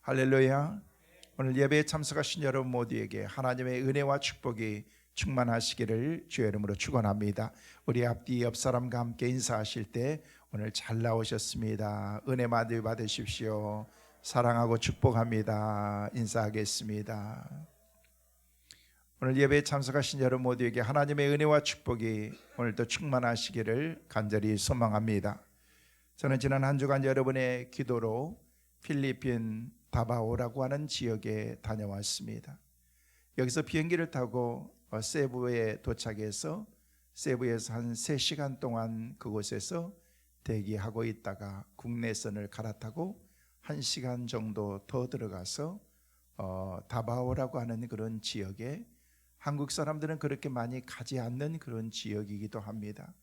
할렐루야. 오늘 예배에 참석하신 여러분 모두에게 하나님의 은혜와 축복이 충만하시기를 주의 이름으로 축원합니다. 우리 앞뒤 옆 사람과 함께 인사하실 때 오늘 잘 나오셨습니다. 은혜 많이 받으십시오. 사랑하고 축복합니다. 인사하겠습니다. 오늘 예배에 참석하신 여러분 모두에게 하나님의 은혜와 축복이 오늘도 충만하시기를 간절히 소망합니다. 저는 지난 한 주간 여러분의 기도로 필리핀 다바오라고 하는 지역에 다녀왔습니다. 여기서 비행기를 타고 세부에 도착해서 세부에서 한 3시간 동안 그곳에서 대기하고 있다가 국내선을 갈아타고 1시간 정도 더 들어가서 다바오라고 하는 그런 지역에 한국 사람들은 그렇게 많이 가지 않는 그런 지역이기도 합니다.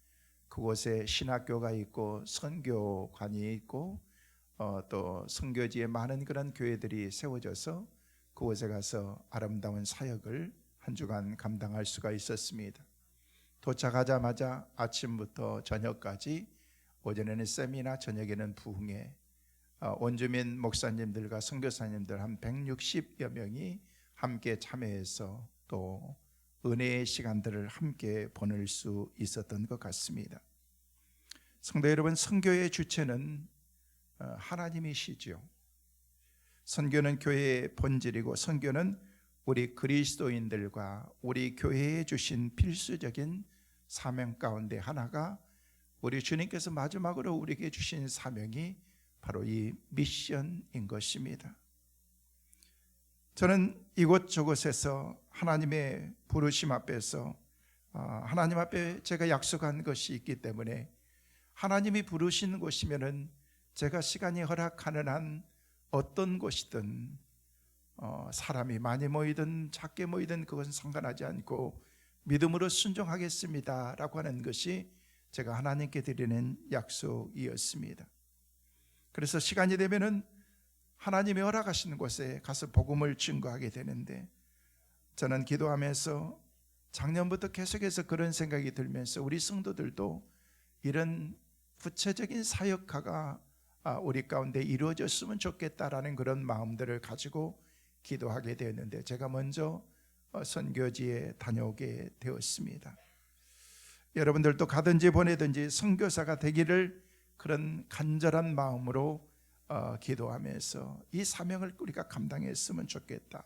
그곳에 신학교가 있고 선교관이 있고 또 선교지에 많은 그런 교회들이 세워져서 그곳에 가서 아름다운 사역을 한 주간 감당할 수가 있었습니다. 도착하자마자 아침부터 저녁까지 오전에는 세미나, 저녁에는 부흥회, 원주민 목사님들과 선교사님들 한 160여 명이 함께 참여해서 또 은혜의 시간들을 함께 보낼 수 있었던 것 같습니다. 성도 여러분, 선교의 주체는 하나님이시죠. 선교는 교회의 본질이고 선교는 우리 그리스도인들과 우리 교회에 주신 필수적인 사명 가운데 하나가 우리 주님께서 마지막으로 우리에게 주신 사명이 바로 이 미션인 것입니다. 저는 이곳저곳에서 하나님의 부르심 앞에서 하나님 앞에 제가 약속한 것이 있기 때문에 하나님이 부르시는 곳이면은 제가 시간이 허락하는 한 어떤 곳이든 사람이 많이 모이든 작게 모이든 그것은 상관하지 않고 믿음으로 순종하겠습니다 라고 하는 것이 제가 하나님께 드리는 약속이었습니다. 그래서 시간이 되면은 하나님이 허락하시는 곳에 가서 복음을 증거하게 되는데, 저는 기도하면서 작년부터 계속해서 그런 생각이 들면서 우리 성도들도 이런 구체적인 사역화가 우리 가운데 이루어졌으면 좋겠다라는 그런 마음들을 가지고 기도하게 되었는데, 제가 먼저 선교지에 다녀오게 되었습니다. 여러분들도 가든지 보내든지 선교사가 되기를 그런 간절한 마음으로 기도하면서 이 사명을 우리가 감당했으면 좋겠다.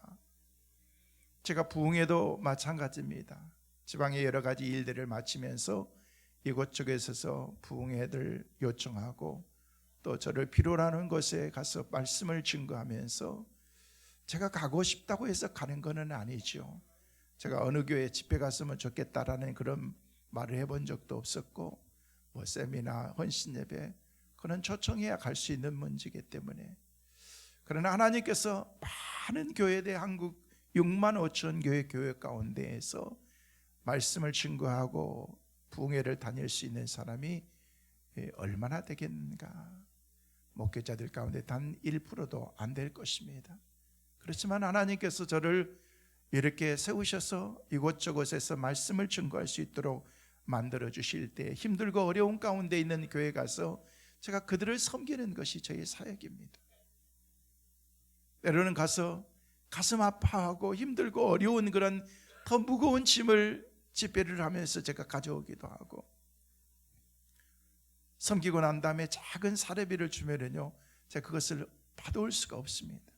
제가 부흥회도 마찬가지입니다. 지방의 여러 가지 일들을 마치면서 이곳저곳에 있어서 부흥회들 요청하고 또 저를 필요로 하는 곳에 가서 말씀을 증거하면서 제가 가고 싶다고 해서 가는 것은 아니죠. 제가 어느 교회 집회 갔으면 좋겠다라는 그런 말을 해본 적도 없었고, 뭐 세미나, 헌신 예배 그는 초청해야 갈 수 있는 문제이기 때문에. 그러나 하나님께서 많은 교회대 한국 6만 5천 교회 가운데에서 말씀을 증거하고 부흥회를 다닐 수 있는 사람이 얼마나 되겠는가. 목회자들 가운데 단 1%도 안 될 것입니다. 그렇지만 하나님께서 저를 이렇게 세우셔서 이곳저곳에서 말씀을 증거할 수 있도록 만들어 주실 때 힘들고 어려운 가운데 있는 교회 가서 제가 그들을 섬기는 것이 저의 사역입니다. 때로는 가서 가슴 아파하고 힘들고 어려운 그런 더 무거운 짐을 집회를 하면서 제가 가져오기도 하고, 섬기고 난 다음에 작은 사례비를 주면은요 제가 그것을 받아올 수가 없습니다.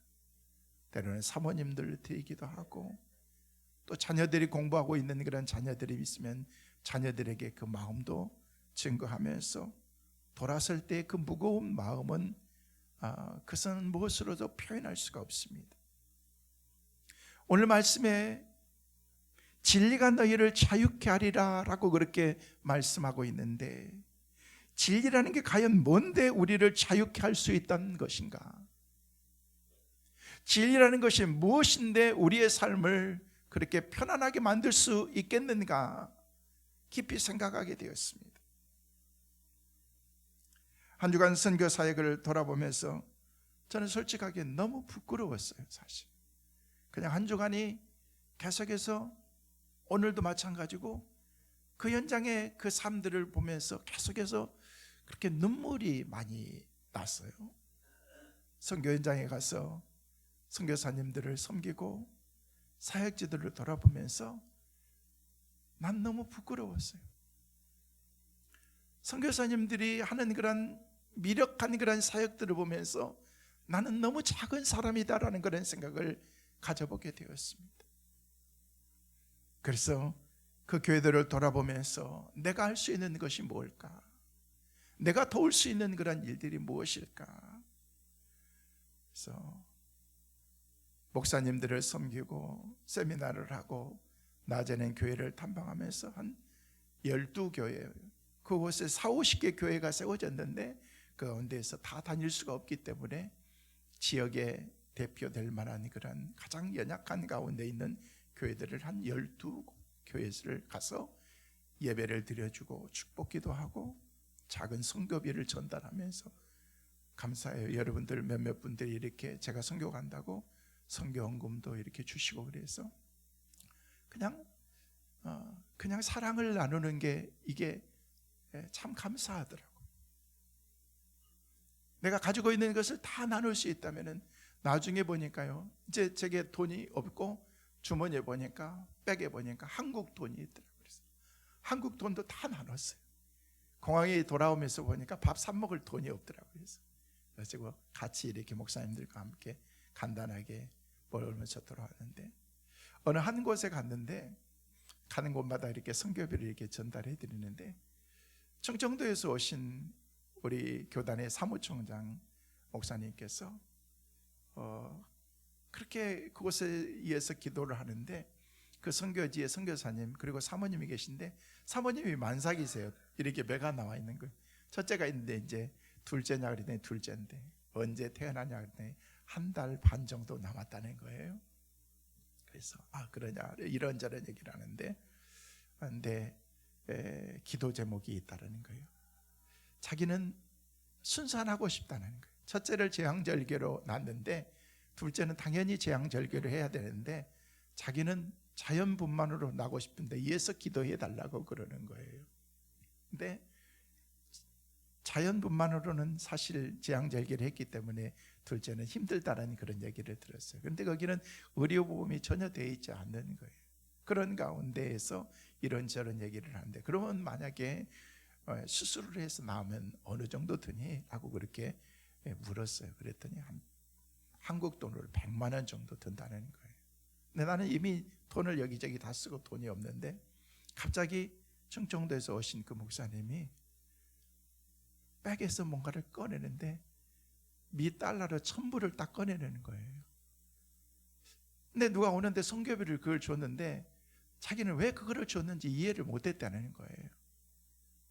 때로는 사모님들 드리기도 하고, 또 자녀들이 공부하고 있는 그런 자녀들이 있으면 자녀들에게 그 마음도 증거하면서 돌아설 때 그 무거운 마음은 그것은 무엇으로도 표현할 수가 없습니다. 오늘 말씀에 진리가 너희를 자유케 하리라 라고 그렇게 말씀하고 있는데, 진리라는 게 과연 뭔데 우리를 자유케 할 수 있다는 것인가? 진리라는 것이 무엇인데 우리의 삶을 그렇게 편안하게 만들 수 있겠는가 깊이 생각하게 되었습니다. 한 주간 선교 사역을 돌아보면서 저는 솔직하게 너무 부끄러웠어요. 사실 그냥 한 주간이 계속해서, 오늘도 마찬가지고 그 현장의 그 삶들을 보면서 계속해서 그렇게 눈물이 많이 났어요. 선교 현장에 가서 선교사님들을 섬기고 사역지들을 돌아보면서 난 너무 부끄러웠어요. 선교사님들이 하는 그런 미력한 그런 사역들을 보면서 나는 너무 작은 사람이다라는 그런 생각을 가져보게 되었습니다. 그래서 그 교회들을 돌아보면서 내가 할 수 있는 것이 뭘까? 내가 도울 수 있는 그런 일들이 무엇일까? 그래서 목사님들을 섬기고 세미나를 하고 낮에는 교회를 탐방하면서 한 12교회, 그곳에 40-50개 교회가 세워졌는데 그 가운데에서 다 다닐 수가 없기 때문에 지역에 대표될 만한 그런 가장 연약한 가운데 있는 교회들을 한 12교회를 가서 예배를 드려주고 축복기도 하고 작은 선교비를 전달하면서 감사해요. 여러분들 몇몇 분들이 이렇게 제가 선교 간다고 선교헌금도 이렇게 주시고 그래서 그냥 사랑을 나누는 게 이게 참 감사하더라고요. 내가 가지고 있는 것을 다 나눌 수 있다면은 나중에 보니까요, 이제 제게 돈이 없고 주머니에 보니까 백에 보니까 한국 돈이 있더라고요. 그래서 한국 돈도 다 나눴어요. 공항에 돌아오면서 보니까 밥 사 먹을 돈이 없더라고요. 그래서 같이 이렇게 목사님들과 함께 간단하게 먹으면서 돌아왔는데, 어느 한 곳에 갔는데 가는 곳마다 이렇게 선교비를 이렇게 전달해 드리는데 청정도에서 오신 우리 교단의 사무총장 목사님께서 그렇게 그곳에 의해서 기도를 하는데 그 선교지에 선교사님 그리고 사모님이 계신데 사모님이 만삭이세요. 이렇게 배가 나와 있는 거예요. 첫째가 있는데 이제 둘째냐 그랬더니 둘째인데 언제 태어나냐 그랬더니 1달 반 정도 남았다는 거예요. 그래서 그러냐 이런저런 얘기를 하는데 근데 기도 제목이 있다는 거예요. 자기는 순산하고 싶다는 거예요. 첫째를 제왕절개로 낳았는데 둘째는 당연히 제왕절개를 해야 되는데 자기는 자연분만으로 나고 싶은데 이에서 기도해 달라고 그러는 거예요. 근데 자연분만으로는 사실 제왕절개를 했기 때문에 둘째는 힘들다는 그런 얘기를 들었어요. 그런데 거기는 의료보험이 전혀 되어 있지 않는 거예요. 그런 가운데에서 이런저런 얘기를 하는데 그러면 만약에 수술을 해서 나오면 어느 정도 드니? 라고 그렇게 물었어요. 그랬더니 한국 돈으로 100만 원 정도 든다는 거예요. 근데 나는 이미 돈을 여기저기 다 쓰고 돈이 없는데 갑자기 청정도에서 오신 그 목사님이 백에서 뭔가를 꺼내는데 미 달러로 1,000불을 딱 꺼내는 거예요. 근데 누가 오는데 선교비를 그걸 줬는데 자기는 왜 그거를 줬는지 이해를 못했다는 거예요.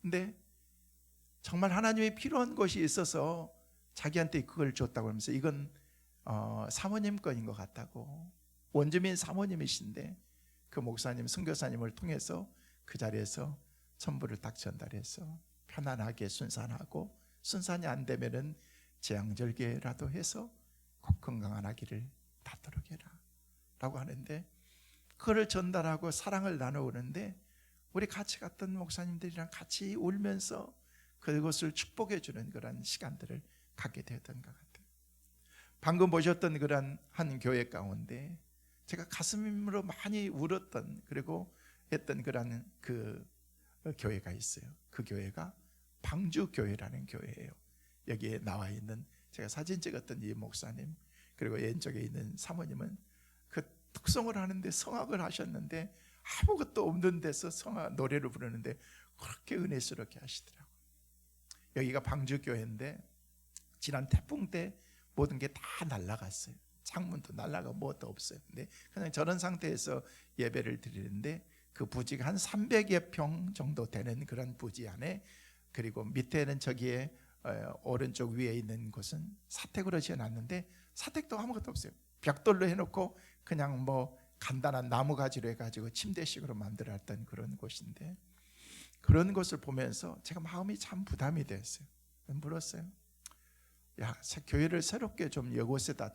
근데 정말 하나님이 필요한 것이 있어서 자기한테 그걸 줬다고 하면서 이건 사모님 건인 것 같다고, 원주민 사모님이신데 그 목사님 선교사님을 통해서 그 자리에서 1,000불을 딱 전달해서 편안하게 순산하고 순산이 안 되면은 제왕절개라도 해서 꼭 건강한 아기를 낳도록 해라 라고 하는데 그거를 전달하고 사랑을 나누는데 우리 같이 갔던 목사님들이랑 같이 울면서 그것을 축복해 주는 그런 시간들을 갖게 되었던 것 같아요. 방금 보셨던 그런 한 교회 가운데 제가 가슴으로 많이 울었던 그리고 했던 그런 그 교회가 있어요. 그 교회가 방주교회라는 교회예요. 여기에 나와 있는 제가 사진 찍었던 이 목사님 그리고 왼쪽에 있는 사모님은 그 특성을 하는데 성악을 하셨는데 아무것도 없는 데서 성악 노래를 부르는데 그렇게 은혜스럽게 하시더라고요. 여기가 방주교회인데 지난 태풍 때 모든 게 다 날아갔어요. 창문도 날아가고 뭐도 없어요. 근데 그냥 저런 상태에서 예배를 드리는데 그 부지가 한 300여 평 정도 되는 그런 부지 안에 그리고 밑에는 저기에 오른쪽 위에 있는 곳은 사택으로 지어놨는데 사택도 아무것도 없어요. 벽돌로 해놓고 그냥 뭐 간단한 나무 가지로 해가지고 침대식으로 만들었던 그런 곳인데 그런 것을 보면서 제가 마음이 참 부담이 됐어요. 물었어요. 야, 교회를 새롭게 좀 이곳에다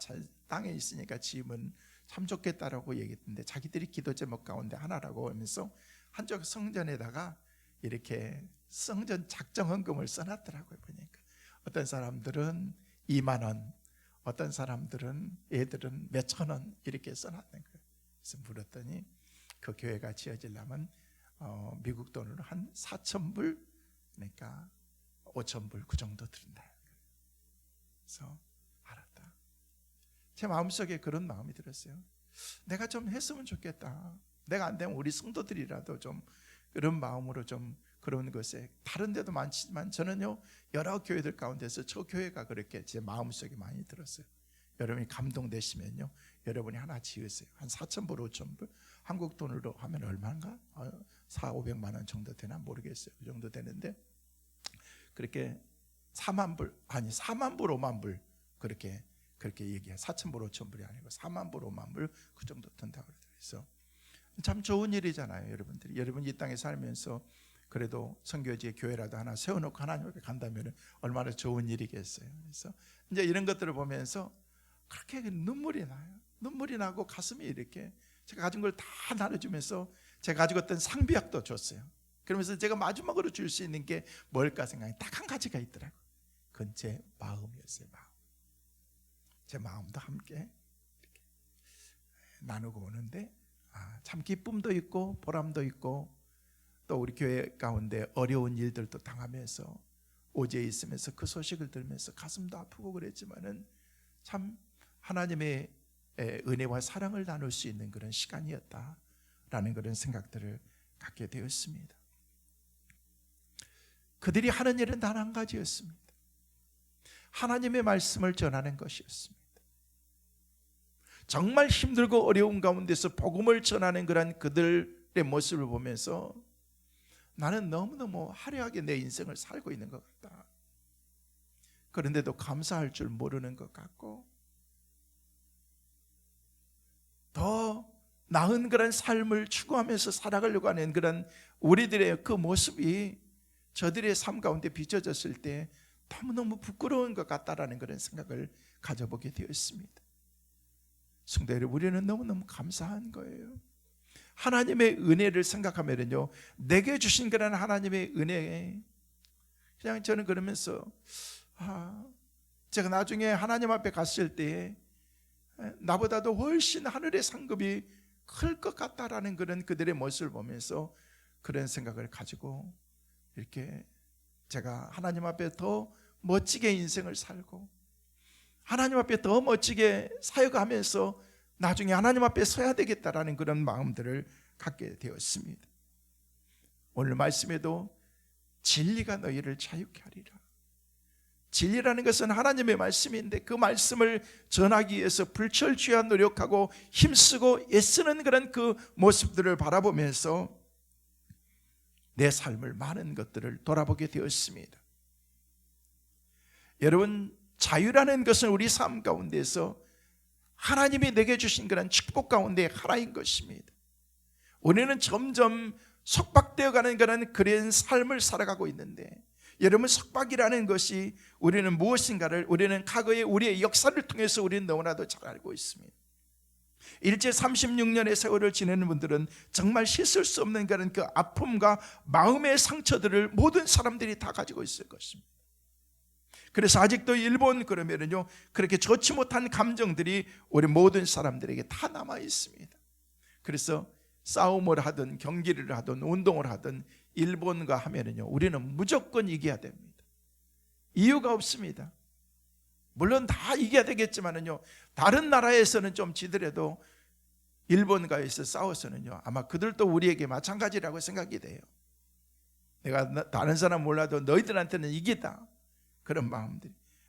땅에 있으니까 지으면 참 좋겠다라고 얘기했는데 자기들이 기도 제목 가운데 하나라고 하면서 한쪽 성전에다가 이렇게 성전 작정 헌금을 써놨더라고요. 보니까 어떤 사람들은 2만 원, 어떤 사람들은 애들은 몇 천 원 이렇게 써놨는 거예요. 그래서 물었더니 그 교회가 지어지려면 미국 돈으로 한 4,000불, 그러니까 5,000불 그 정도 든다. 그래서 알았다. 제 마음속에 그런 마음이 들었어요. 내가 좀 했으면 좋겠다. 내가 안 되면 우리 성도들이라도 좀 그런 마음으로 좀 그런 것에, 다른 데도 많지만 저는요 여러 교회들 가운데서 저 교회가 그렇게 제 마음속에 많이 들었어요. 여러분이 감동되시면요 여러분이 하나 지으세요. 한 4,000불 5,000불 한국 돈으로 하면 얼마인가? 4,500만 원 정도 되나 모르겠어요. 그 정도 되는데 그렇게 4만 불, 아니 4만 불 5만 불 그렇게 얘기해요. 4,000불 5,000불이 아니고 4만 불 5만 불 그 정도 든다고 그래서 참 좋은 일이잖아요. 여러분들이, 여러분 이 땅에 살면서 그래도 선교지에 교회라도 하나 세워놓고 하나님 앞에 간다면 얼마나 좋은 일이겠어요. 그래서 이제 이런 것들을 보면서 그렇게 눈물이 나요. 눈물이 나고 가슴이 이렇게, 제가 가진 걸 다 나눠주면서 제가 가지고 있던 상비약도 줬어요. 그러면서 제가 마지막으로 줄 수 있는 게 뭘까 생각해 딱 한 가지가 있더라고요. 그건 제 마음이었어요. 마음. 제 마음도 함께 이렇게 나누고 오는데 참 기쁨도 있고 보람도 있고, 또 우리 교회 가운데 어려운 일들도 당하면서 오지에 있으면서 그 소식을 들으면서 가슴도 아프고 그랬지만은 참 하나님의 은혜와 사랑을 나눌 수 있는 그런 시간이었다라는 그런 생각들을 갖게 되었습니다. 그들이 하는 일은 단 한 가지였습니다. 하나님의 말씀을 전하는 것이었습니다. 정말 힘들고 어려운 가운데서 복음을 전하는 그런 그들의 모습을 보면서 나는 너무너무 화려하게 내 인생을 살고 있는 것 같다. 그런데도 감사할 줄 모르는 것 같고, 더 나은 그런 삶을 추구하면서 살아가려고 하는 그런 우리들의 그 모습이 저들의 삶 가운데 비춰졌을 때 너무너무 부끄러운 것 같다라는 그런 생각을 가져보게 되었습니다. 성도 여러분, 우리는 너무너무 감사한 거예요. 하나님의 은혜를 생각하면요, 내게 주신 그런 하나님의 은혜에 그냥 저는 그러면서 제가 나중에 하나님 앞에 갔을 때 나보다도 훨씬 하늘의 상급이 클 것 같다라는 그런 그들의 모습을 보면서 그런 생각을 가지고 이렇게 제가 하나님 앞에 더 멋지게 인생을 살고 하나님 앞에 더 멋지게 사역하면서 나중에 하나님 앞에 서야 되겠다라는 그런 마음들을 갖게 되었습니다. 오늘 말씀에도 진리가 너희를 자유케 하리라. 진리라는 것은 하나님의 말씀인데 그 말씀을 전하기 위해서 불철주야 노력하고 힘쓰고 애쓰는 그런 그 모습들을 바라보면서 내 삶을 많은 것들을 돌아보게 되었습니다. 여러분, 자유라는 것은 우리 삶 가운데서 하나님이 내게 주신 그런 축복 가운데 하나인 것입니다. 우리는 점점 속박되어가는 그런 삶을 살아가고 있는데, 여러분, 속박이라는 것이 우리는 무엇인가를 우리는 과거의 우리의 역사를 통해서 우리는 너무나도 잘 알고 있습니다. 일제 36년의 세월을 지내는 분들은 정말 씻을 수 없는 그런 그 아픔과 마음의 상처들을 모든 사람들이 다 가지고 있을 것입니다. 그래서 아직도 일본 그러면은요, 그렇게 좋지 못한 감정들이 우리 모든 사람들에게 다 남아 있습니다. 그래서 싸움을 하든 경기를 하든 운동을 하든 일본과 하면은요, 우리는 무조건 이겨야 됩니다. 이유가 없습니다. 물론 다 이겨야 되겠지만은요, 다른 나라에서는 좀 지더라도 일본과에서 싸워서는요, 아마 그들도 우리에게 마찬가지라고 생각이 돼요. 내가 다른 사람 몰라도 너희들한테는 이기다, 그런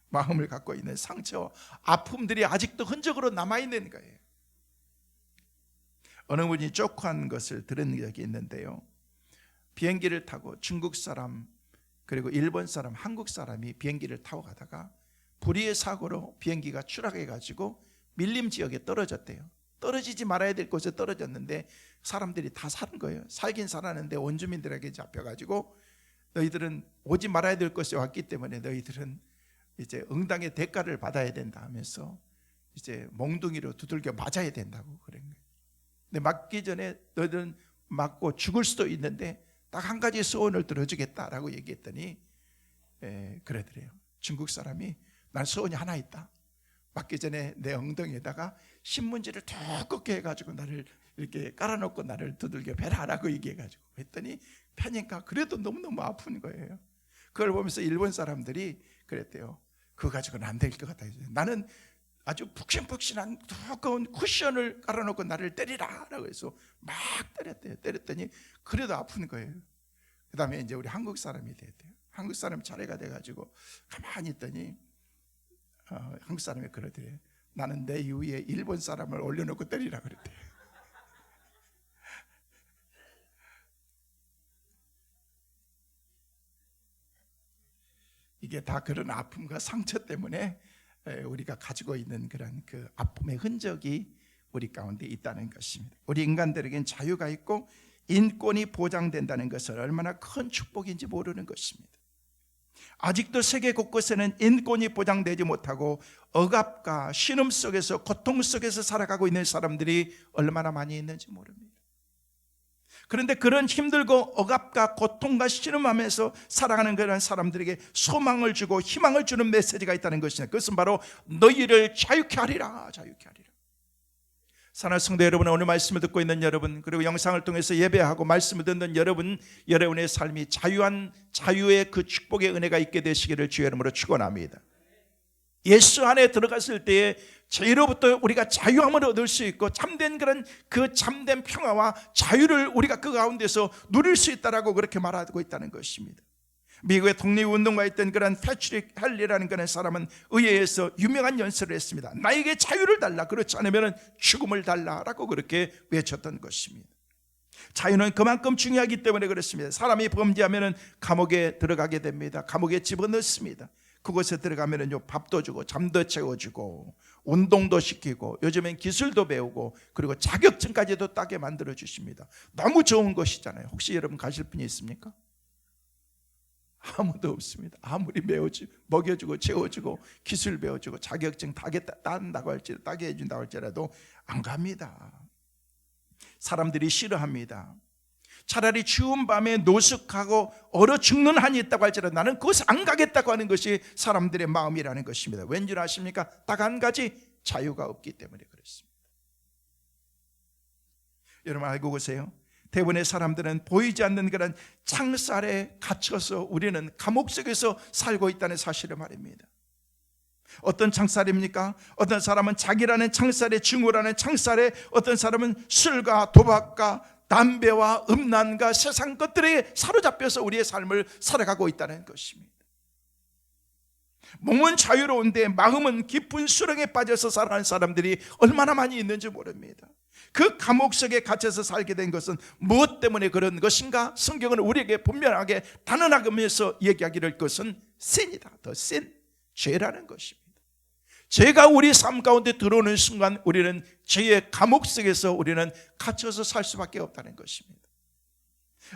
마음을 갖고 있는 상처, 아픔들이 아직도 흔적으로 남아있는 거예요. 어느 분이 쪽한 것을 들은 적이 있는데요, 비행기를 타고 중국 사람 그리고 일본 사람, 한국 사람이 비행기를 타고 가다가 불의의 사고로 비행기가 추락해가지고 밀림 지역에 떨어졌대요. 떨어지지 말아야 될 곳에 떨어졌는데 사람들이 다 사는 거예요. 살긴 살았는데 원주민들에게 잡혀가지고 너희들은 오지 말아야 될 곳에 왔기 때문에 너희들은 이제 응당의 대가를 받아야 된다 하면서 이제 몽둥이로 두들겨 맞아야 된다고 그런 거예요. 근데 맞기 전에 너희들은 맞고 죽을 수도 있는데 딱 한 가지 소원을 들어주겠다라고 얘기했더니 그러더래요. 중국 사람이 난 소원이 하나 있다. 맞기 전에 내 엉덩이에다가 신문지를 두껍게 해가지고 나를 이렇게 깔아놓고 나를 두들겨 베라라고 얘기해가지고 했더니 펴니까 그래도 너무너무 아픈 거예요. 그걸 보면서 일본 사람들이 그랬대요. 그거 가지고는 안 될 것 같아요. 나는 아주 푹신푹신한 두꺼운 쿠션을 깔아놓고 나를 때리라 라고 해서 막 때렸대요. 때렸더니 그래도 아픈 거예요. 그 다음에 이제 우리 한국 사람이 됐대요. 한국 사람 차례가 돼가지고 가만히 있더니 한국 사람이 그러대요. 나는 내 위에 일본 사람을 올려놓고 때리라 그랬대요. 이게 다 그런 아픔과 상처 때문에 우리가 가지고 있는 그런 그 아픔의 흔적이 우리 가운데 있다는 것입니다. 우리 인간들에겐 자유가 있고 인권이 보장된다는 것은 얼마나 큰 축복인지 모르는 것입니다. 아직도 세계 곳곳에는 인권이 보장되지 못하고 억압과 신음 속에서 고통 속에서 살아가고 있는 사람들이 얼마나 많이 있는지 모릅니다. 그런데 그런 힘들고 억압과 고통과 신음하면서 살아가는 그런 사람들에게 소망을 주고 희망을 주는 메시지가 있다는 것이냐. 그것은 바로 너희를 자유케 하리라. 자유케 하리라. 사랑하는 성도 여러분, 오늘 말씀을 듣고 있는 여러분, 그리고 영상을 통해서 예배하고 말씀을 듣는 여러분, 여러분의 삶이 자유의 그 축복의 은혜가 있게 되시기를 주의 이름으로 축원합니다. 예수 안에 들어갔을 때에 죄로부터 우리가 자유함을 얻을 수 있고 참된 그런 그 참된 평화와 자유를 우리가 그 가운데서 누릴 수 있다라고 그렇게 말하고 있다는 것입니다. 미국의 독립운동가에 있던 그런 패트릭 헨리라는 그런 사람은 의회에서 유명한 연설을 했습니다. 나에게 자유를 달라, 그렇지 않으면 죽음을 달라라고 그렇게 외쳤던 것입니다. 자유는 그만큼 중요하기 때문에 그렇습니다. 사람이 범죄하면 감옥에 들어가게 됩니다. 감옥에 집어넣습니다. 그곳에 들어가면은요, 밥도 주고 잠도 채워주고 운동도 시키고 요즘엔 기술도 배우고 그리고 자격증까지도 따게 만들어 주십니다. 너무 좋은 것이잖아요. 혹시 여러분 가실 분이 있습니까? 아무도 없습니다. 아무리 먹여주고 채워주고 기술 배워주고 자격증 따게 해준다고 할지라도 안 갑니다. 사람들이 싫어합니다. 차라리 추운 밤에 노숙하고 얼어 죽는 한이 있다고 할지라도 나는 그것을 안 가겠다고 하는 것이 사람들의 마음이라는 것입니다. 왠 줄 아십니까? 딱 한 가지, 자유가 없기 때문에 그렇습니다. 여러분 알고 계세요? 대부분의 사람들은 보이지 않는 그런 창살에 갇혀서 우리는 감옥 속에서 살고 있다는 사실을 말입니다. 어떤 창살입니까? 어떤 사람은 자기라는 창살에, 증오라는 창살에, 어떤 사람은 술과 도박과 담배와 음란과 세상 것들에 사로잡혀서 우리의 삶을 살아가고 있다는 것입니다. 몸은 자유로운데 마음은 깊은 수렁에 빠져서 살아가는 사람들이 얼마나 많이 있는지 모릅니다. 그 감옥 속에 갇혀서 살게 된 것은 무엇 때문에 그런 것인가? 성경은 우리에게 분명하게 단언하면서 얘기하기를 그것은 신이다. 더 신, 죄라는 것입니다. 죄가 우리 삶 가운데 들어오는 순간 우리는 죄의 감옥 속에서 우리는 갇혀서 살 수밖에 없다는 것입니다.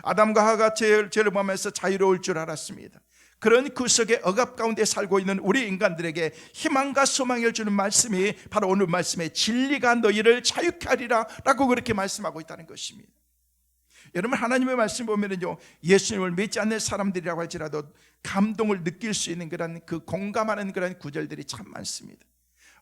아담과 하가 죄를 범하면서 자유로울 줄 알았습니다. 그런 그 속에 억압 가운데 살고 있는 우리 인간들에게 희망과 소망을 주는 말씀이 바로 오늘 말씀에 진리가 너희를 자유케 하리라 라고 그렇게 말씀하고 있다는 것입니다. 여러분 하나님의 말씀 보면은요, 예수님을 믿지 않는 사람들이라고 할지라도 감동을 느낄 수 있는 그런 그 공감하는 그런 구절들이 참 많습니다.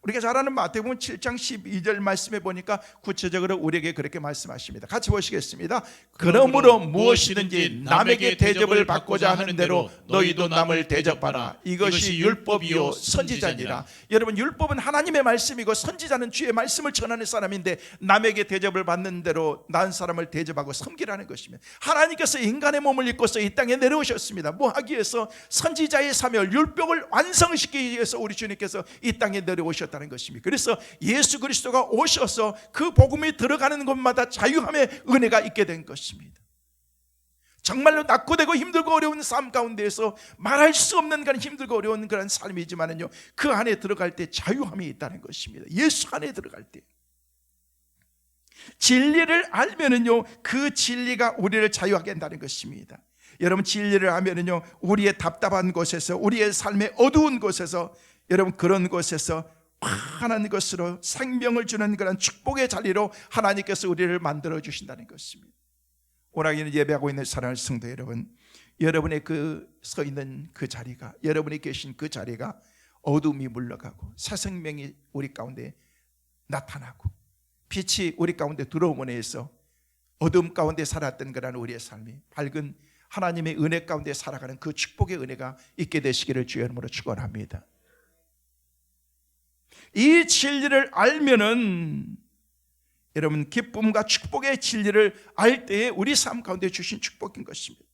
우리가 잘 아는 마태복음 7장 12절 말씀에 보니까 구체적으로 우리에게 그렇게 말씀하십니다. 같이 보시겠습니다. 그러므로 무엇이든지 남에게 대접을 받고자 하는 대로 너희도 남을 대접하라. 이것이 율법이요 선지자니라. 여러분 율법은 하나님의 말씀이고 선지자는 주의 말씀을 전하는 사람인데 남에게 대접을 받는 대로 난 사람을 대접하고 섬기라는 것입니다. 하나님께서 인간의 몸을 입고서 이 땅에 내려오셨습니다. 뭐 하기 위해서? 선지자의 사명 율법을 완성시키기 위해서 우리 주님께서 이 땅에 내려오셨다는 것입니다. 그래서 예수 그리스도가 오셔서 그 복음이 들어가는 곳마다 자유함의 은혜가 있게 된 것입니다. 정말로 낙고되고 힘들고 어려운 삶 가운데에서 말할 수 없는 그런 힘들고 어려운 그런 삶이지만은요, 그 안에 들어갈 때 자유함이 있다는 것입니다. 예수 안에 들어갈 때 진리를 알면은요, 그 진리가 우리를 자유하게 한다는 것입니다. 여러분 진리를 알면은요, 우리의 답답한 곳에서, 우리의 삶의 어두운 곳에서, 여러분 그런 곳에서 환한 것으로 생명을 주는 그런 축복의 자리로 하나님께서 우리를 만들어 주신다는 것입니다. 오늘 예배하고 있는 사랑하는 성도 여러분, 여러분의 그 서 있는 그 자리가, 여러분이 계신 그 자리가 어둠이 물러가고 새 생명이 우리 가운데 나타나고 빛이 우리 가운데 들어옴으로 해서 어둠 가운데 살았던 그런 우리의 삶이 밝은 하나님의 은혜 가운데 살아가는 그 축복의 은혜가 있게 되시기를 주의 이름으로 축원합니다. 이 진리를 알면은 여러분 기쁨과 축복의 진리를 알 때에 우리 삶 가운데 주신 축복인 것입니다.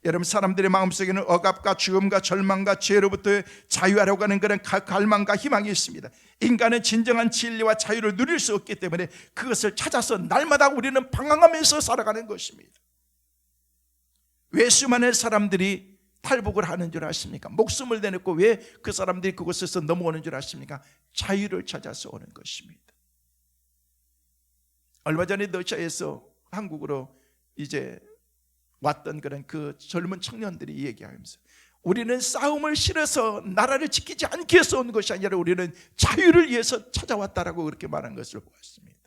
여러분 사람들의 마음속에는 억압과 죽음과 절망과 죄로부터 자유하려고 하는 그런 갈망과 희망이 있습니다. 인간은 진정한 진리와 자유를 누릴 수 없기 때문에 그것을 찾아서 날마다 우리는 방황하면서 살아가는 것입니다. 왜 수많은 사람들이 탈북을 하는 줄 아십니까? 목숨을 내놓고 왜 그 사람들이 그곳에서 넘어오는 줄 아십니까? 자유를 찾아서 오는 것입니다. 얼마 전에 러시아에서 한국으로 이제 왔던 그런 그 젊은 청년들이 얘기하면서 우리는 싸움을 싫어서 나라를 지키지 않기 위해서 온 것이 아니라 우리는 자유를 위해서 찾아왔다라고 그렇게 말한 것을 보았습니다.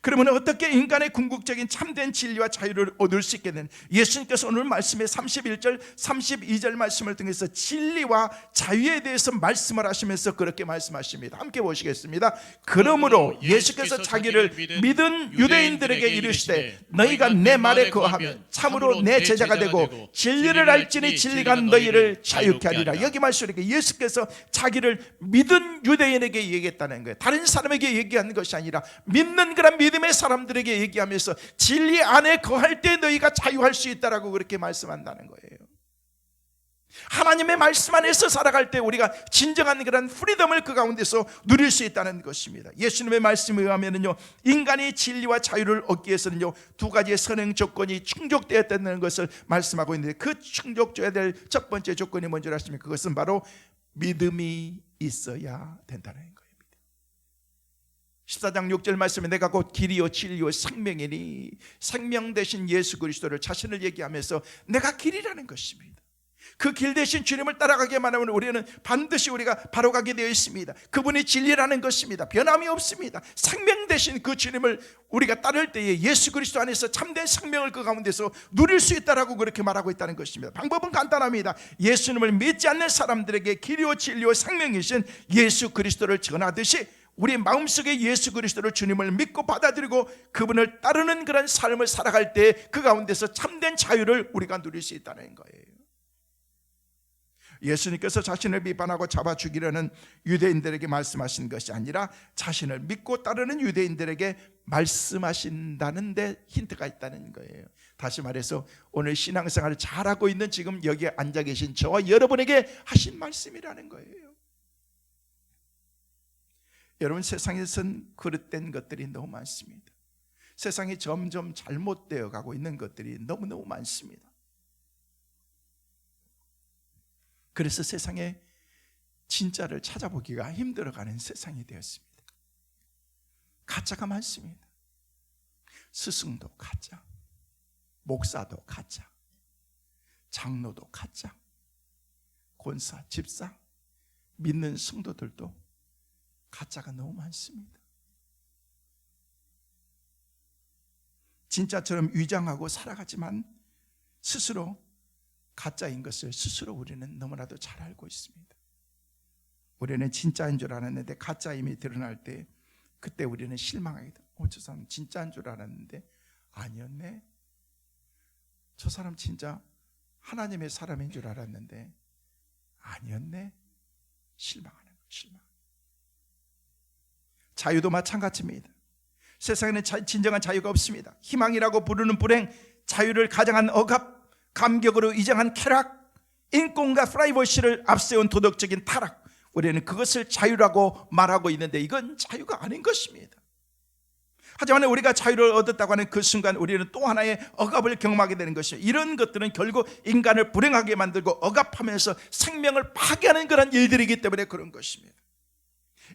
그러면 어떻게 인간의 궁극적인 참된 진리와 자유를 얻을 수 있게 되는, 예수님께서 오늘 말씀의 31절 32절 말씀을 통해서 진리와 자유에 대해서 말씀을 하시면서 그렇게 말씀하십니다. 함께 보시겠습니다. 그러므로 예수께서 자기를 믿은 유대인들에게 이르시되 너희가 내 말에 거하면 참으로 내 제자가 되고 진리를 알지니 진리가 너희를 자유케 하리라. 여기 말씀이니까 예수께서 자기를 믿은 유대인에게 얘기했다는 거예요. 다른 사람에게 얘기하는 것이 아니라 믿는 그런 믿음의 사람들에게 얘기하면서 진리 안에 거할 때 너희가 자유할 수 있다라고 그렇게 말씀한다는 거예요. 하나님의 말씀 안에서 살아갈 때 우리가 진정한 그런 프리덤을 그 가운데서 누릴 수 있다는 것입니다. 예수님의 말씀에 의하면요, 인간이 진리와 자유를 얻기 위해서는요, 두 가지의 선행 조건이 충족되었다는 것을 말씀하고 있는데 그 충족돼야 될 첫 번째 조건이 뭔지 아십니까? 그것은 바로 믿음이 있어야 된다는 거예요. 14장 6절 말씀에 내가 곧 길이요 진리요 생명이니, 생명 대신 예수 그리스도를 자신을 얘기하면서 내가 길이라는 것입니다. 그 길 대신 주님을 따라가기만 하면 우리는 반드시 우리가 바로 가게 되어 있습니다. 그분이 진리라는 것입니다. 변함이 없습니다. 생명 대신 그 주님을 우리가 따를 때에 예수 그리스도 안에서 참된 생명을 그 가운데서 누릴 수 있다라고 그렇게 말하고 있다는 것입니다. 방법은 간단합니다. 예수님을 믿지 않는 사람들에게 길이요 진리요 생명이신 예수 그리스도를 전하듯이 우리 마음속에 예수 그리스도를 주님을 믿고 받아들이고 그분을 따르는 그런 삶을 살아갈 때 그 가운데서 참된 자유를 우리가 누릴 수 있다는 거예요. 예수님께서 자신을 비판하고 잡아 죽이려는 유대인들에게 말씀하신 것이 아니라 자신을 믿고 따르는 유대인들에게 말씀하신다는 데 힌트가 있다는 거예요. 다시 말해서 오늘 신앙생활을 잘하고 있는 지금 여기에 앉아 계신 저와 여러분에게 하신 말씀이라는 거예요. 여러분, 세상에선 그릇된 것들이 너무 많습니다. 세상이 점점 잘못되어 가고 있는 것들이 너무너무 많습니다. 그래서 세상에 진짜를 찾아보기가 힘들어가는 세상이 되었습니다. 가짜가 많습니다. 스승도 가짜, 목사도 가짜, 장로도 가짜, 권사, 집사, 믿는 성도들도 가짜가 너무 많습니다. 진짜처럼 위장하고 살아가지만 스스로 가짜인 것을 스스로 우리는 너무나도 잘 알고 있습니다. 우리는 진짜인 줄 알았는데 가짜임이 드러날 때 그때 우리는 실망하게 돼요. 저 사람 진짜인 줄 알았는데 아니었네. 저 사람 진짜 하나님의 사람인 줄 알았는데 아니었네. 실망하는 거예요. 실망. 자유도 마찬가지입니다. 세상에는 진정한 자유가 없습니다. 희망이라고 부르는 불행, 자유를 가장한 억압, 감격으로 이정한 쾌락, 인권과 프라이버시를 앞세운 도덕적인 타락, 우리는 그것을 자유라고 말하고 있는데 이건 자유가 아닌 것입니다. 하지만 우리가 자유를 얻었다고 하는 그 순간 우리는 또 하나의 억압을 경험하게 되는 것입니다. 이런 것들은 결국 인간을 불행하게 만들고 억압하면서 생명을 파괴하는 그런 일들이기 때문에 그런 것입니다.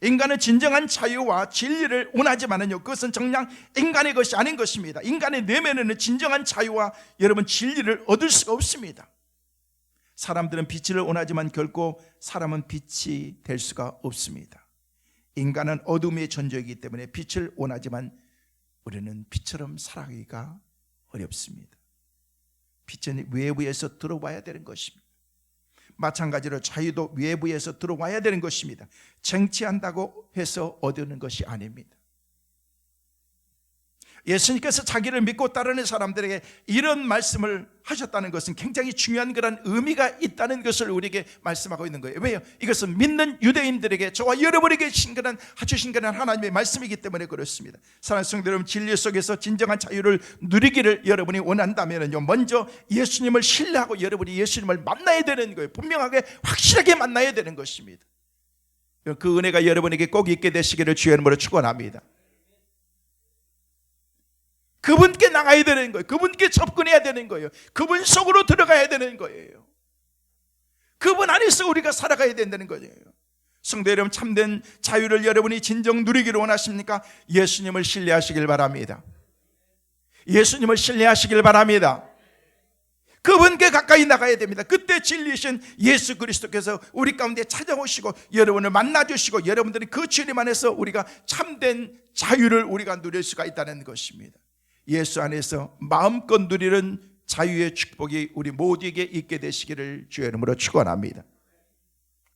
인간은 진정한 자유와 진리를 원하지만은요, 그것은 정녕 인간의 것이 아닌 것입니다. 인간의 내면에는 진정한 자유와 여러분 진리를 얻을 수가 없습니다. 사람들은 빛을 원하지만 결코 사람은 빛이 될 수가 없습니다. 인간은 어둠의 존재이기 때문에 빛을 원하지만 우리는 빛처럼 살아가기가 어렵습니다. 빛은 외부에서 들어와야 되는 것입니다. 마찬가지로 자유도 외부에서 들어와야 되는 것입니다. 쟁취한다고 해서 얻는 것이 아닙니다. 예수님께서 자기를 믿고 따르는 사람들에게 이런 말씀을 하셨다는 것은 굉장히 중요한 그런 의미가 있다는 것을 우리에게 말씀하고 있는 거예요. 왜요? 이것은 믿는 유대인들에게, 저와 여러분에게 주신 그런 하나님의 말씀이기 때문에 그렇습니다. 사랑하는 성도 여러분, 진리 속에서 진정한 자유를 누리기를 여러분이 원한다면요, 먼저 예수님을 신뢰하고 여러분이 예수님을 만나야 되는 거예요. 분명하게 확실하게 만나야 되는 것입니다. 그 은혜가 여러분에게 꼭 있게 되시기를 주의 이름으로 축원합니다. 그분께 나가야 되는 거예요. 그분께 접근해야 되는 거예요. 그분 속으로 들어가야 되는 거예요. 그분 안에서 우리가 살아가야 된다는 거예요. 성도 여러분, 참된 자유를 여러분이 진정 누리기를 원하십니까? 예수님을 신뢰하시길 바랍니다. 예수님을 신뢰하시길 바랍니다. 그분께 가까이 나가야 됩니다. 그때 진리신 예수 그리스도께서 우리 가운데 찾아오시고 여러분을 만나주시고 여러분들이 그 주님 안에서 우리가 참된 자유를 우리가 누릴 수가 있다는 것입니다. 예수 안에서 마음껏 누리는 자유의 축복이 우리 모두에게 있게 되시기를 주의 이름으로 축원합니다.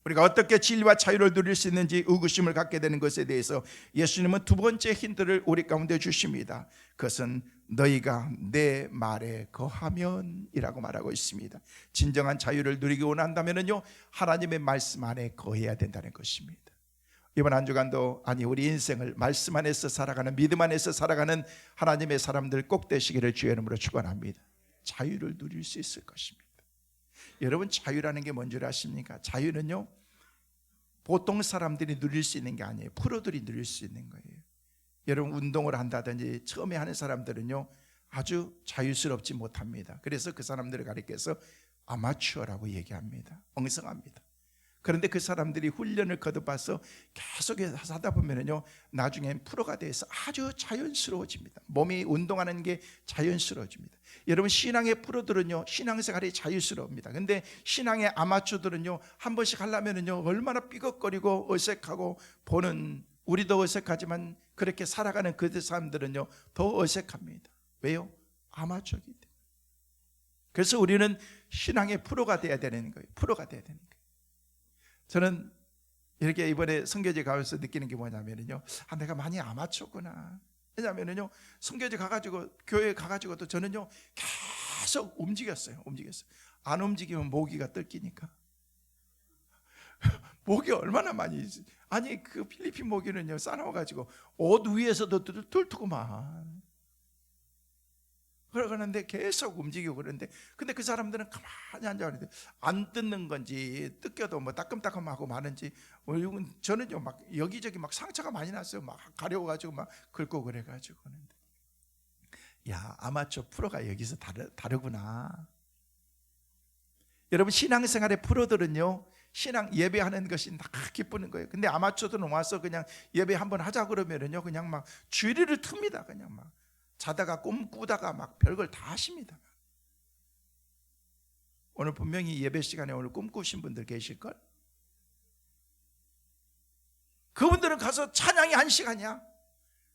우리가 어떻게 진리와 자유를 누릴 수 있는지 의구심을 갖게 되는 것에 대해서 예수님은 두 번째 힌트를 우리 가운데 주십니다. 그것은 너희가 내 말에 거하면 이라고 말하고 있습니다. 진정한 자유를 누리기 원한다면요, 하나님의 말씀 안에 거해야 된다는 것입니다. 이번 한 주간도 우리 인생을 말씀 안에서 살아가는, 믿음 안에서 살아가는 하나님의 사람들 꼭 되시기를 주의 이름으로 축원합니다. 자유를 누릴 수 있을 것입니다. 여러분, 자유라는 게 뭔지 아십니까? 자유는요, 보통 사람들이 누릴 수 있는 게 아니에요. 프로들이 누릴 수 있는 거예요. 여러분, 운동을 한다든지 처음에 하는 사람들은요 아주 자유스럽지 못합니다. 그래서 그 사람들을 가리켜서 아마추어라고 얘기합니다. 엉성합니다. 그런데 그 사람들이 훈련을 거듭해서 계속 하다 보면요, 나중엔 프로가 돼서 아주 자연스러워집니다. 몸이 운동하는 게 자연스러워집니다. 여러분, 신앙의 프로들은요, 신앙생활이 자유스러웁니다. 근데 신앙의 아마추어들은요, 한 번씩 하려면요 얼마나 삐걱거리고 어색하고, 보는 우리도 어색하지만 그렇게 살아가는 그 사람들은요 더 어색합니다. 왜요? 아마추어이기 때문에. 그래서 우리는 신앙의 프로가 돼야 되는 거예요. 프로가 돼야 되는 거예요. 저는 이렇게 이번에 선교지 가면서 느끼는 게 뭐냐면요, 내가 많이 아마추어구나. 왜냐면요, 선교지 가가지고, 교회 가가지고도 저는요 계속 움직였어요. 안 움직이면 모기가 뜯기니까. 모기 얼마나 많이, 그 필리핀 모기는요 싸나워가지고 옷 위에서도 뚫투구만. 그러는데 계속 움직이고 그러는데, 근데 그 사람들은 가만히 앉아있는데 안 뜯는 건지 뜯겨도 뭐 따끔따끔하고 마는지, 저는요 막 여기저기 막 상처가 많이 났어요. 막 가려워가지고 막 긁고 그래가지고. 야, 아마추어 프로가 여기서 다르구나. 여러분, 신앙생활의 프로들은요, 신앙 예배하는 것이 다 기쁘는 거예요. 근데 아마추어들은 와서 그냥 예배 한번 하자 그러면은요 그냥 막 주리를 틉니다. 그냥 막 자다가 꿈 꾸다가 막 별걸 다 하십니다. 오늘 분명히 예배 시간에 오늘 꿈 꾸신 분들 계실걸? 그분들은 가서 찬양이 1시간이야.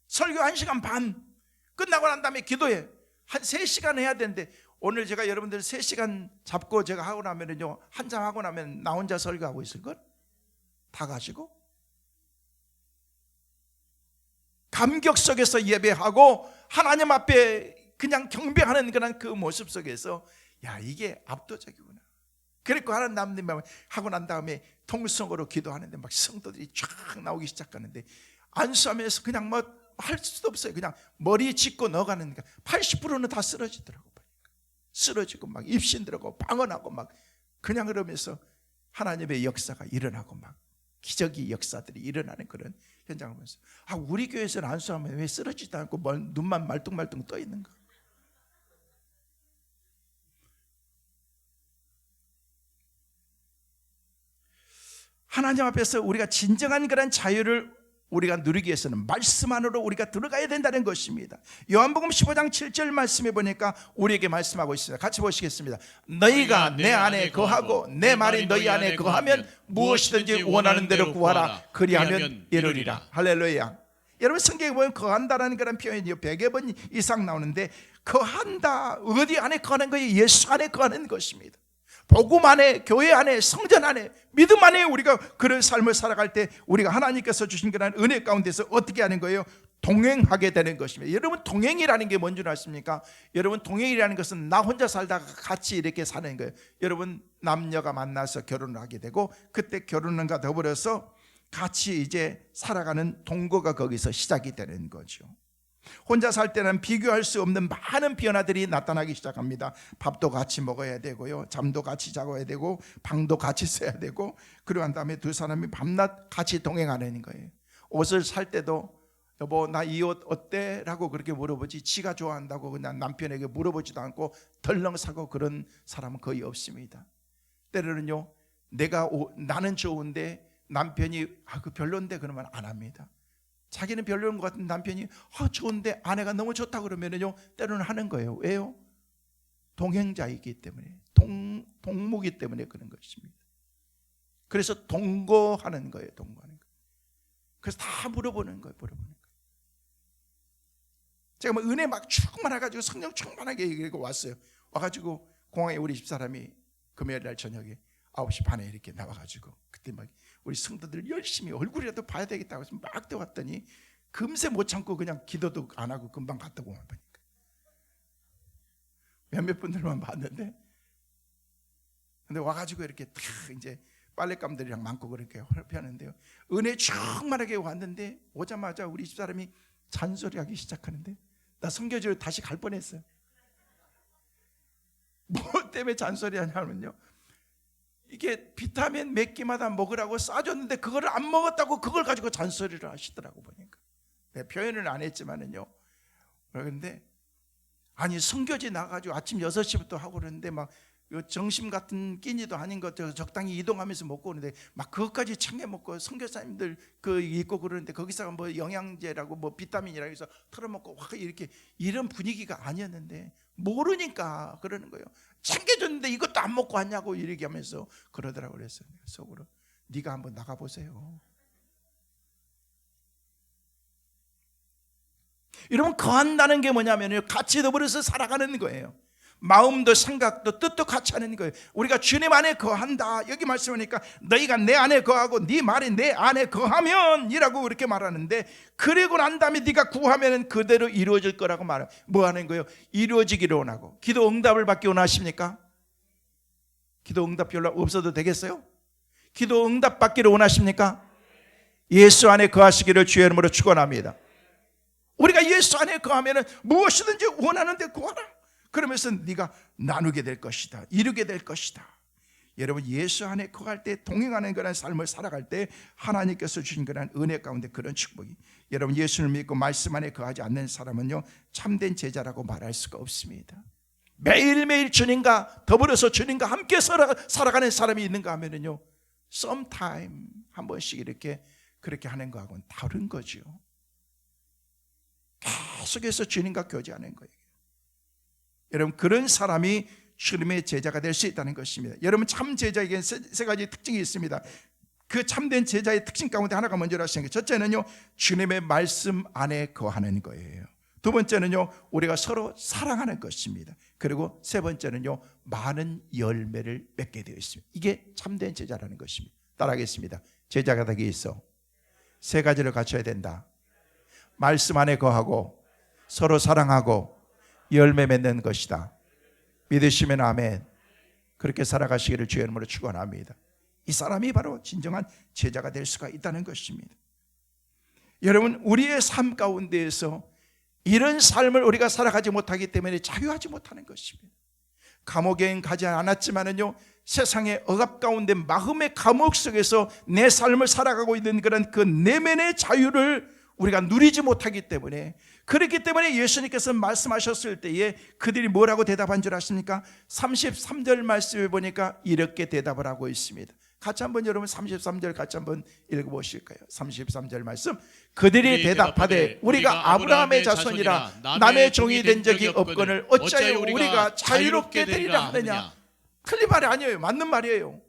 설교 1시간 반. 끝나고 난 다음에 기도해. 한 3시간 해야 되는데, 오늘 제가 여러분들 3시간 잡고 제가 하고 나면은요, 한참 하고 나면 나 혼자 설교하고 있을걸? 다 가시고? 감격 속에서 예배하고 하나님 앞에 그냥 경배하는 그런 그 모습 속에서, 야, 이게 압도적이구나. 그리고 하나님 하고 난 다음에 통성으로 기도하는데 막 성도들이 쫙 나오기 시작하는데, 안수하면서 그냥 뭐 할 수도 없어요. 그냥 머리 짚고 넣어가는, 80%는 다 쓰러지더라고. 쓰러지고 막 입신 들어가고 방언하고 막 그냥 그러면서 하나님의 역사가 일어나고 막 기적의 역사들이 일어나는 그런 현장을 보면서, 우리 교회에서는 안수하면 왜 쓰러지지도 않고 눈만 말뚱말뚱 떠 있는가? 하나님 앞에서 우리가 진정한 그런 자유를 우리가 누리기 위해서는 말씀 안으로 우리가 들어가야 된다는 것입니다. 요한복음 15장 7절 말씀에 보니까 우리에게 말씀하고 있습니다. 같이 보시겠습니다. 너희가 내 안에 거하고 내 말이 너희 안에 거하면 무엇이든지 원하는 대로 구하라. 그리하면 이루리라. 할렐루야. 여러분, 성경에 보면 거한다라는 그런 표현이 100여 번 이상 나오는데, 거한다, 어디 안에 거하는 거예요? 예수 안에 거하는 것입니다. 복음 안에, 교회 안에, 성전 안에, 믿음 안에 우리가 그런 삶을 살아갈 때 우리가 하나님께서 주신 그런 은혜 가운데서 어떻게 하는 거예요? 동행하게 되는 것입니다. 여러분, 동행이라는 게 뭔지 아십니까? 여러분, 동행이라는 것은 나 혼자 살다가 같이 이렇게 사는 거예요. 여러분, 남녀가 만나서 결혼을 하게 되고 그때 결혼과 더불어서 같이 이제 살아가는 동거가 거기서 시작이 되는 거죠. 혼자 살 때는 비교할 수 없는 많은 변화들이 나타나기 시작합니다. 밥도 같이 먹어야 되고요, 잠도 같이 자고야 되고, 방도 같이 써야 되고, 그러한 다음에 두 사람이 밤낮 같이 동행하는 거예요. 옷을 살 때도 여보, 나 이 옷 어때? 라고 그렇게 물어보지, 지가 좋아한다고 그냥 남편에게 물어보지도 않고 덜렁 사고 그런 사람은 거의 없습니다. 때로는요, 나는 좋은데 남편이 그 별론데 그러면 안 합니다. 자기는 별로인 것 같은 남편이 좋은데 아내가 너무 좋다 그러면요, 때로는 하는 거예요. 왜요? 동행자이기 때문에, 동무기 때문에 그런 것입니다. 그래서 동거하는 거예요. 동거하는 거예요. 그래서 다 물어보는 거예요. 제가 뭐 은혜 막 충만해가지고 성령 충만하게 얘기하고 왔어요. 와가지고 공항에 우리 집사람이 금요일날 저녁에 9시 반에 이렇게 나와가지고 그때 막 우리 성도들 열심히 얼굴이라도 봐야 되겠다고 해서 막 뛰어왔더니 금세 못 참고 그냥 기도도 안 하고 금방 갔다고 보니까 몇몇 분들만 봤는데, 근데 와가지고 이렇게 탁 이제 빨랫감들이랑 많고 그렇게 하는데요, 은혜 충만하게 왔는데 오자마자 우리 집사람이 잔소리하기 시작하는데 나 선교지로 다시 갈 뻔했어요. 뭐 때문에 잔소리하냐면요, 이게 비타민 몇 끼마다 먹으라고 싸줬는데 그걸 안 먹었다고 그걸 가지고 잔소리를 하시더라고 보니까. 내 표현을 안 했지만은요, 그런데 아니 선교지 나가지고 아침 6시부터 하고 그러는데 막 정심 같은 끼니도 아닌 것 적당히 이동하면서 먹고 오는데 막 그것까지 챙겨 먹고 선교사님들 그 있고 그러는데 거기서 뭐 영양제라고 뭐 비타민이라고 해서 털어먹고 이렇게 이런 분위기가 아니었는데 모르니까 그러는 거예요. 챙겨줬는데 이것도 안 먹고 왔냐고 이렇게 하면서 그러더라고. 그랬어요. 속으로 네가 한번 나가보세요. 여러분, 거한다는 게 뭐냐면요, 같이 더불어서 살아가는 거예요. 마음도 생각도 뜻도 같이 하는 거예요. 우리가 주님 안에 거한다, 여기 말씀하니까 너희가 내 안에 거하고 네 말이 내 안에 거하면 이라고 그렇게 말하는데, 그리고 난 다음에 네가 구하면 그대로 이루어질 거라고 말해요. 뭐 하는 거예요? 이루어지기를 원하고. 기도 응답을 받기 원하십니까? 기도 응답 별로 없어도 되겠어요? 기도 응답 받기를 원하십니까? 예수 안에 거하시기를 주의 이름으로 축원합니다. 우리가 예수 안에 거하면 무엇이든지 원하는 데 구하라. 그러면서 네가 나누게 될 것이다, 이루게 될 것이다. 여러분, 예수 안에 거할 때, 동행하는 그런 삶을 살아갈 때 하나님께서 주신 그런 은혜 가운데 그런 축복이, 여러분, 예수를 믿고 말씀 안에 거하지 않는 사람은요, 참된 제자라고 말할 수가 없습니다. 매일매일 주님과 더불어서 주님과 함께 살아가는 사람이 있는가 하면요, sometime 한 번씩 이렇게 그렇게 하는 거하고는 다른 거죠. 계속해서 주님과 교제하는 거예요. 여러분, 그런 사람이 주님의 제자가 될 수 있다는 것입니다. 여러분, 참 제자에게 세 가지 특징이 있습니다. 그 참된 제자의 특징 가운데 하나가 먼저 하시는 게, 첫째는요, 주님의 말씀 안에 거하는 거예요. 두 번째는요, 우리가 서로 사랑하는 것입니다. 그리고 세 번째는요, 많은 열매를 맺게 되어 있습니다. 이게 참된 제자라는 것입니다. 따라하겠습니다. 제자가 되기 위해서 세 가지를 갖춰야 된다. 말씀 안에 거하고 서로 사랑하고 열매 맺는 것이다. 믿으시면 아멘. 그렇게 살아가시기를 주의 이름으로 축원합니다. 이 사람이 바로 진정한 제자가 될 수가 있다는 것입니다. 여러분, 우리의 삶 가운데에서 이런 삶을 우리가 살아가지 못하기 때문에 자유하지 못하는 것입니다. 감옥에는 가지 않았지만은요, 세상의 억압 가운데 마음의 감옥 속에서 내 삶을 살아가고 있는 그런 그 내면의 자유를 우리가 누리지 못하기 때문에, 그렇기 때문에 예수님께서 말씀하셨을 때에 그들이 뭐라고 대답한 줄 아십니까? 33절 말씀에 보니까 이렇게 대답을 하고 있습니다. 같이 한번 여러분 33절 같이 한번 읽어보실까요? 33절 말씀. 그들이 대답하되 우리가 아브라함의 자손이라 남의 종이 된 적이 없거늘 어찌하여 우리가 자유롭게 되리라 하느냐. 틀린 말이 아니에요. 맞는 말이에요.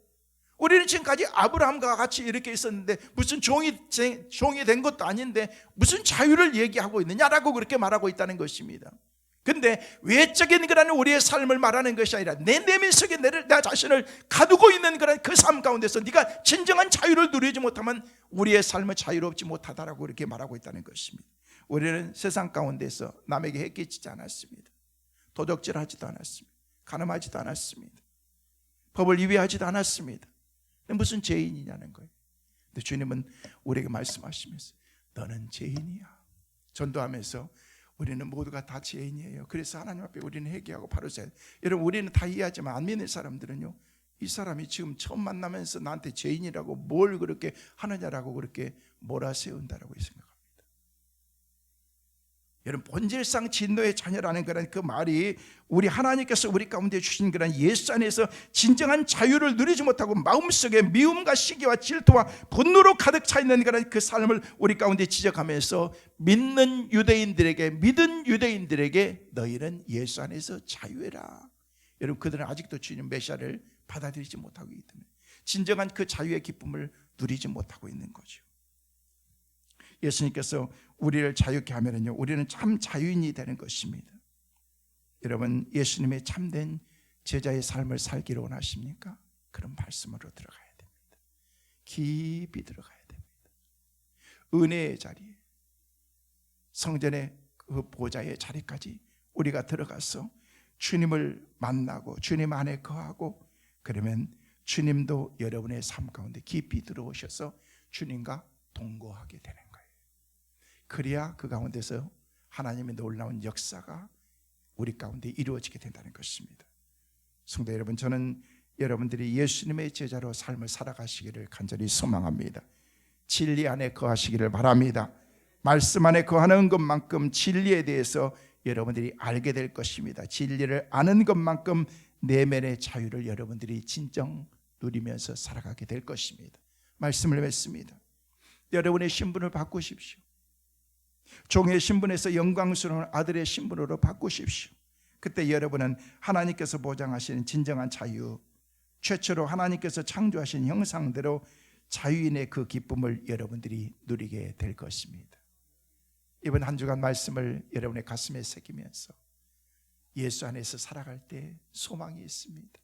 우리는 지금까지 아브라함과 같이 이렇게 있었는데 무슨 종이 된 것도 아닌데 무슨 자유를 얘기하고 있느냐라고 그렇게 말하고 있다는 것입니다. 근데 외적인 그런 우리의 삶을 말하는 것이 아니라 내 내면 속에 나 자신을 가두고 있는 그런 그 삶 가운데서 네가 진정한 자유를 누리지 못하면 우리의 삶은 자유롭지 못하다라고 이렇게 말하고 있다는 것입니다. 우리는 세상 가운데서 남에게 해끼치지 않았습니다. 도적질하지도 않았습니다. 간음하지도 않았습니다. 법을 위배하지도 않았습니다. 무슨 죄인이냐는 거예요. 근데 주님은 우리에게 말씀하시면서 너는 죄인이야. 전도하면서 우리는 모두가 다 죄인이에요. 그래서 하나님 앞에 우리는 회개하고 바로 서야 돼요. 여러분, 우리는 다 이해하지만 안 믿는 사람들은요, 이 사람이 지금 처음 만나면서 나한테 죄인이라고 뭘 그렇게 하느냐라고 그렇게 몰아세운다라고 생각합니다. 여러분, 본질상 진노의 자녀라는 그런 그 말이 우리 하나님께서 우리 가운데 주신 그런 예수 안에서 진정한 자유를 누리지 못하고 마음속에 미움과 시기와 질투와 분노로 가득 차 있는 그런 그 삶을 우리 가운데 지적하면서 믿는 유대인들에게, 믿은 유대인들에게 너희는 예수 안에서 자유해라. 여러분, 그들은 아직도 주님 메시아를 받아들이지 못하고 있기 때문에 진정한 그 자유의 기쁨을 누리지 못하고 있는 거죠. 예수님께서 우리를 자유케 하면은요, 우리는 참 자유인이 되는 것입니다. 여러분, 예수님의 참된 제자의 삶을 살기를 원하십니까? 그런 말씀으로 들어가야 됩니다. 깊이 들어가야 됩니다. 은혜의 자리에, 성전의 그 보좌의 자리까지 우리가 들어가서 주님을 만나고 주님 안에 거하고, 그러면 주님도 여러분의 삶 가운데 깊이 들어오셔서 주님과 동거하게 되는 거예요. 그래야 그 가운데서 하나님의 놀라운 역사가 우리 가운데 이루어지게 된다는 것입니다. 성도 여러분, 저는 여러분들이 예수님의 제자로 삶을 살아가시기를 간절히 소망합니다. 진리 안에 거하시기를 바랍니다. 말씀 안에 거하는 것만큼 진리에 대해서 여러분들이 알게 될 것입니다. 진리를 아는 것만큼 내면의 자유를 여러분들이 진정 누리면서 살아가게 될 것입니다. 말씀을 맺습니다. 여러분의 신분을 바꾸십시오. 종의 신분에서 영광스러운 아들의 신분으로 바꾸십시오. 그때 여러분은 하나님께서 보장하시는 진정한 자유, 최초로 하나님께서 창조하신 형상대로 자유인의 그 기쁨을 여러분들이 누리게 될 것입니다. 이번 한 주간 말씀을 여러분의 가슴에 새기면서 예수 안에서 살아갈 때 소망이 있습니다.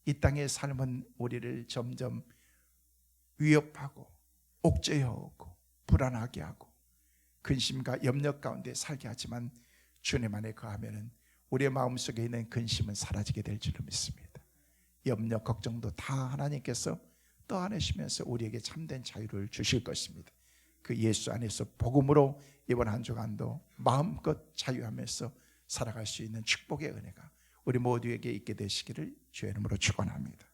이 땅의 삶은 우리를 점점 위협하고 옥죄어오고 불안하게 하고 근심과 염려 가운데 살게 하지만 주님 안에 거하면 우리의 마음속에 있는 근심은 사라지게 될 줄로 믿습니다. 염려, 걱정도 다 하나님께서 떠안으시면서 우리에게 참된 자유를 주실 것입니다. 그 예수 안에서 복음으로 이번 한 주간도 마음껏 자유하면서 살아갈 수 있는 축복의 은혜가 우리 모두에게 있게 되시기를 주의 이름으로 축원합니다.